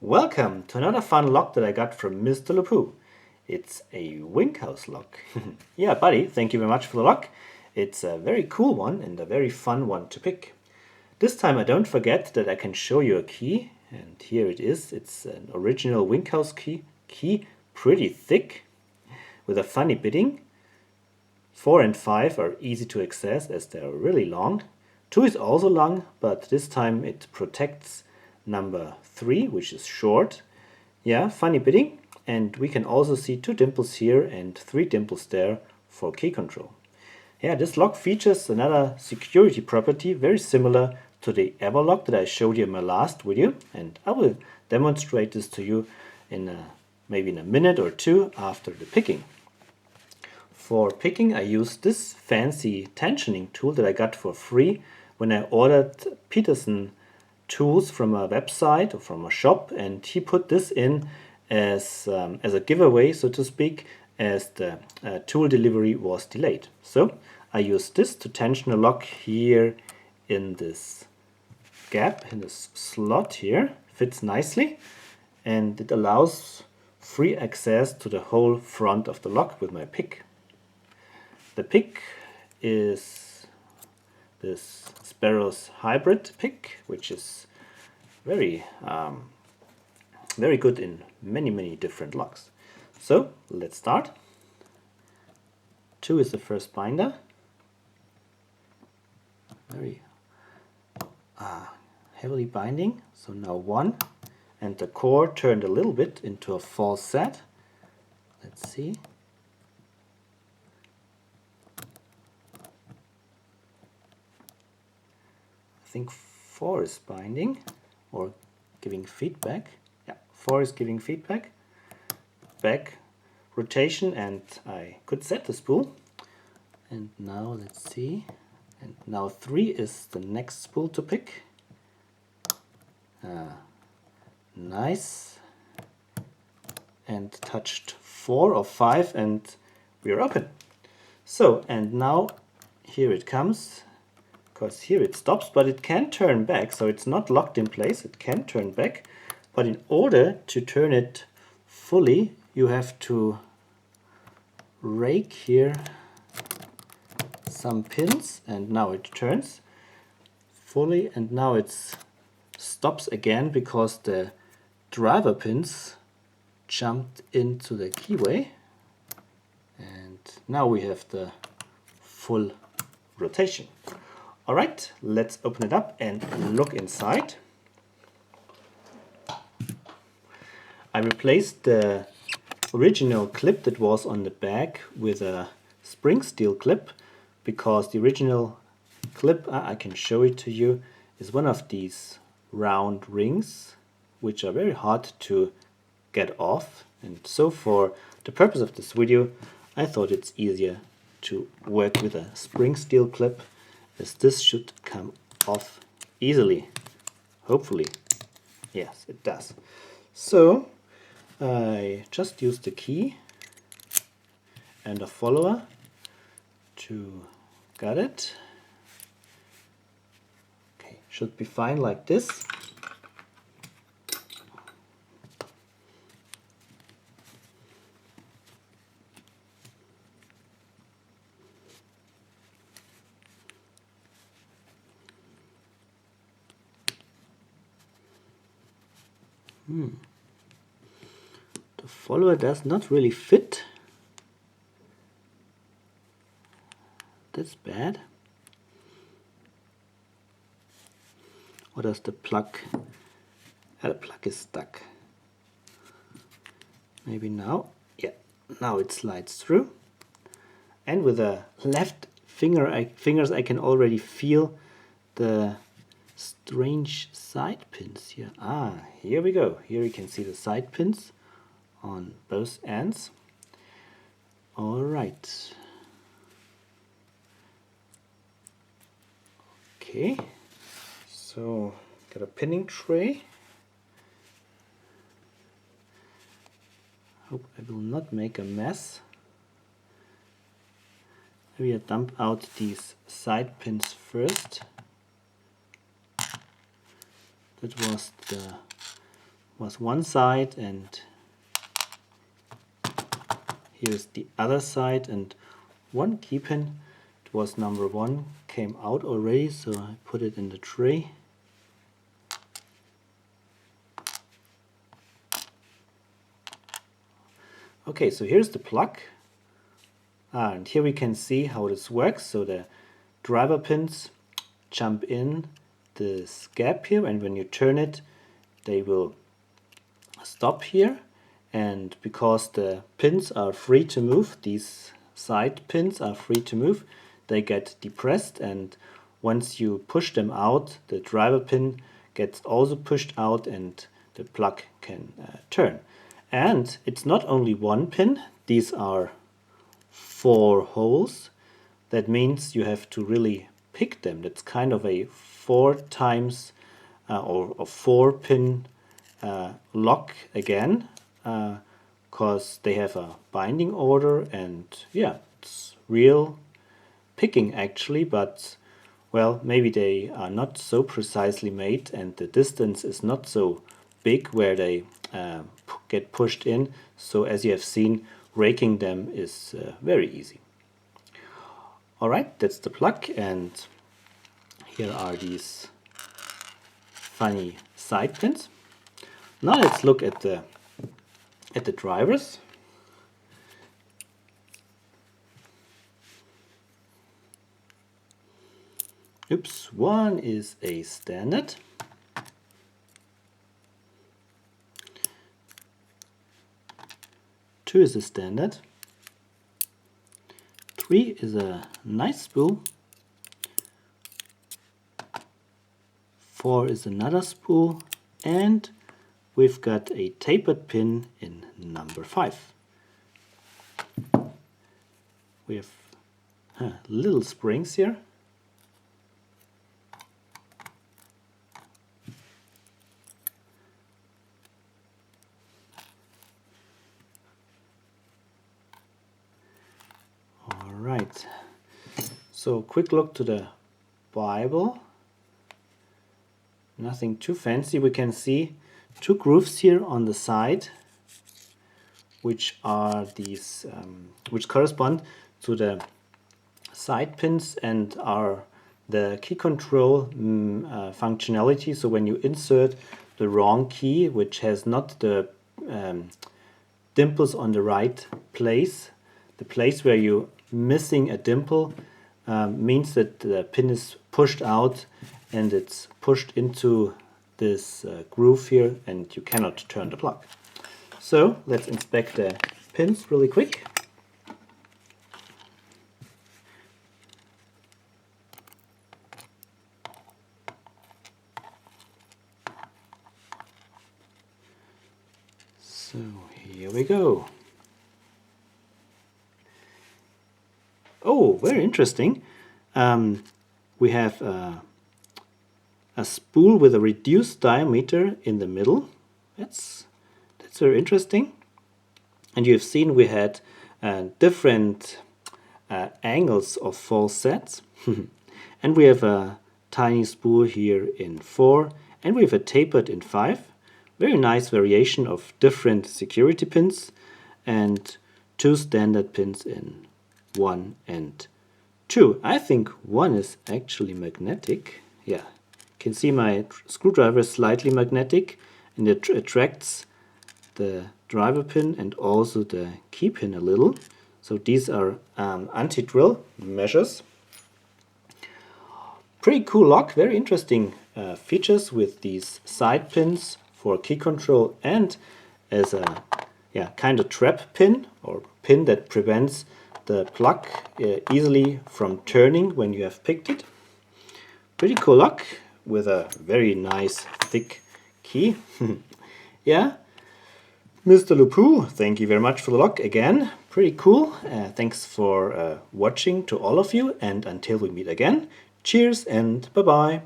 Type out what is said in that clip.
Welcome to another fun lock that I got from MrLupooo. It's a WINKHAUS lock. Yeah, buddy, thank you very much for the lock. It's a very cool one and a very fun one to pick. This time I don't forget that I can show you a key, and here it is. It's an original WINKHAUS key, pretty thick, with a funny bitting. 4 and 5 are easy to access as they are really long. 2 is also long, but this time it protects number 3, which is short. Yeah, funny bitting. And we can also see 2 dimples here and 3 dimples there for key control. Yeah, this lock features another security property very similar to the Everlock that I showed you in my last video, and I will demonstrate this to you in maybe in a minute or two after the picking. For picking, I use this fancy tensioning tool that I got for free when I ordered Peterson tools from a website or from a shop, and he put this in as a giveaway, so to speak, as the tool delivery was delayed. So I use this to tension a lock here in this gap, in this slot here. Fits nicely, and it allows free access to the whole front of the lock with my pick. The pick is this Sparrow's hybrid pick, which is very good in many different locks. So let's start. 2 is the first binder. Very heavily binding. So now 1, and the core turned a little bit into a false set. Let's see. I think 4 is binding or giving feedback. Yeah, 4 is giving feedback. Back rotation, and I could set the spool. And now let's see. And now 3 is the next spool to pick. Nice. And touched 4 or 5, and we are open. So, and now here it comes. Because here it stops, but it can turn back, so it's not locked in place. It can turn back, but in order to turn it fully, you have to rake here some pins, and now it turns fully, and now it stops again because the driver pins jumped into the keyway, and now we have the full rotation. Alright, let's open it up and look inside. I replaced the original clip that was on the back with a spring steel clip, because the original clip, I can show it to you, is one of these round rings which are very hard to get off, and so for the purpose of this video I thought it's easier to work with a spring steel clip, as this should come off easily, hopefully. Yes, it does. So I just use the key and a follower to gut it. Okay, should be fine like this. The follower does not really fit. That's bad. Or does the plug? The plug is stuck. Maybe now. Yeah, now it slides through. And with the left fingers I can already feel the strange side pins here. Here we go. Here you can see the side pins on both ends. All right. Okay. So got a pinning tray. Hope I will not make a mess. Maybe I dump out these side pins first. That was the was one side, and here's the other side, and one key pin, it was number 1, came out already, so I put it in the tray. Okay, so here's the plug, and here we can see how this works. So the driver pins jump in this gap here, and when you turn it, they will stop here. And because the pins are free to move, these side pins are free to move, they get depressed, and once you push them out, the driver pin gets also pushed out and the plug can turn. And it's not only one pin, these are 4 holes. That means you have to really pick them. That's kind of a 4 times or a 4 pin lock again, because they have a binding order, and yeah, it's real picking actually, but well, maybe they are not so precisely made and the distance is not so big where they get pushed in. So as you have seen, raking them is very easy. Alright, that's the plug, and here are these funny side pins. Now let's look at the drivers. Oops, one is a standard. Two is a standard. 3 is a nice spool. 4 is another spool, and we've got a tapered pin in number 5. We have little springs here. Alright, so quick look to the Bible. Nothing too fancy. We can see 2 grooves here on the side, which are these, which correspond to the side pins and are the key control functionality. So when you insert the wrong key, which has not the dimples on the right place, the place where you're missing a dimple means that the pin is pushed out and it's pushed into this groove here, and you cannot turn the plug. So let's inspect the pins really quick. So here we go. Oh, very interesting. We have a spool with a reduced diameter in the middle. That's very interesting. And you've seen we had different angles of false sets. And we have a tiny spool here in 4, and we have a tapered in 5. Very nice variation of different security pins, and 2 standard pins in 1 and 2. I think 1 is actually magnetic. Yeah, you can see my screwdriver is slightly magnetic, and it attracts the driver pin and also the key pin a little. So these are anti-drill measures. Pretty cool lock, very interesting features with these side pins for key control, and as a kind of trap pin or pin that prevents the plug easily from turning when you have picked it. Pretty cool lock with a very nice thick key. Yeah, MrLupooo, thank you very much for the lock again. Pretty cool. Thanks for watching to all of you, and until we meet again, cheers and bye bye.